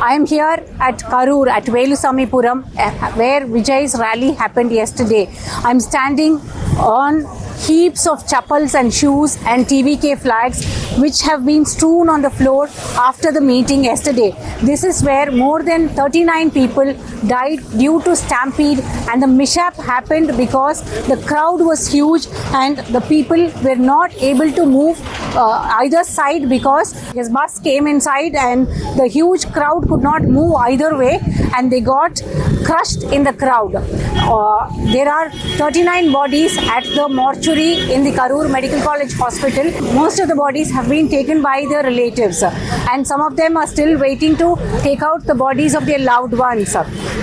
I am here at Karur at Velusamipuram where Vijay's rally happened yesterday. I am standing on heaps of chappals and shoes and TVK flags which have been strewn on the floor after the meeting yesterday. This is where more than 39 people died due to stampede, and the mishap happened because the crowd was huge and the people were not able to move either side because his bus came inside and the huge crowd could not move either way and they got crushed in the crowd. There are 39 bodies at the mortuary in the Karur Medical College Hospital. Most of the bodies have been taken by their relatives and some of them are still waiting to take out the bodies of their loved ones.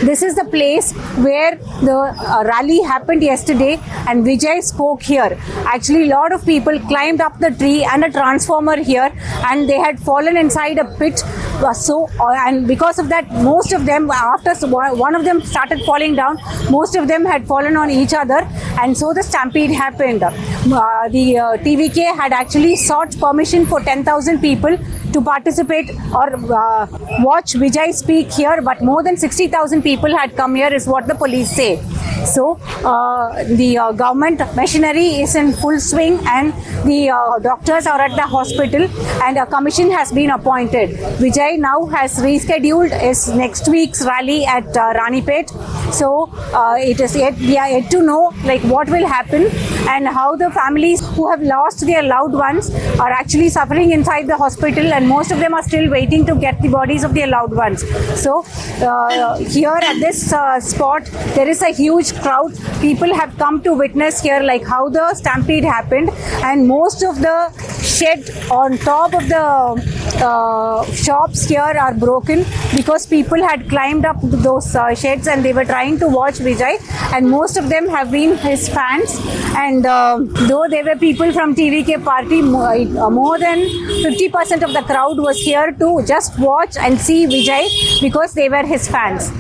This is the place where the rally happened yesterday and Vijay spoke here. Actually, a lot of people climbed up the tree and a transformer here and they had fallen inside a pit. And because of that, most of them, after one of them started falling down, most of them had fallen on each other, and so the stampede happened. The TVK had actually sought permission for 10,000 people to participate or watch Vijay speak here, but more than 60,000 people had come here is what the police say. So the government machinery is in full swing and the doctors are at the hospital and a commission has been appointed. Vijay now has rescheduled his next week's rally at Ranipet. So it is we are yet to know like what will happen and how the families who have lost their loved ones are actually suffering inside the hospital, and most of them are still waiting to get the bodies of their loved ones. So here at this spot there is a huge crowd. People have come to witness here like how the stampede happened, and most of the shed on top of the shops here are broken because people had climbed up those sheds and they were trying to watch Vijay, and most of them have been his fans. And though there were people from TVK party, more than 50% of the crowd was here to just watch and see Vijay because they were his fans.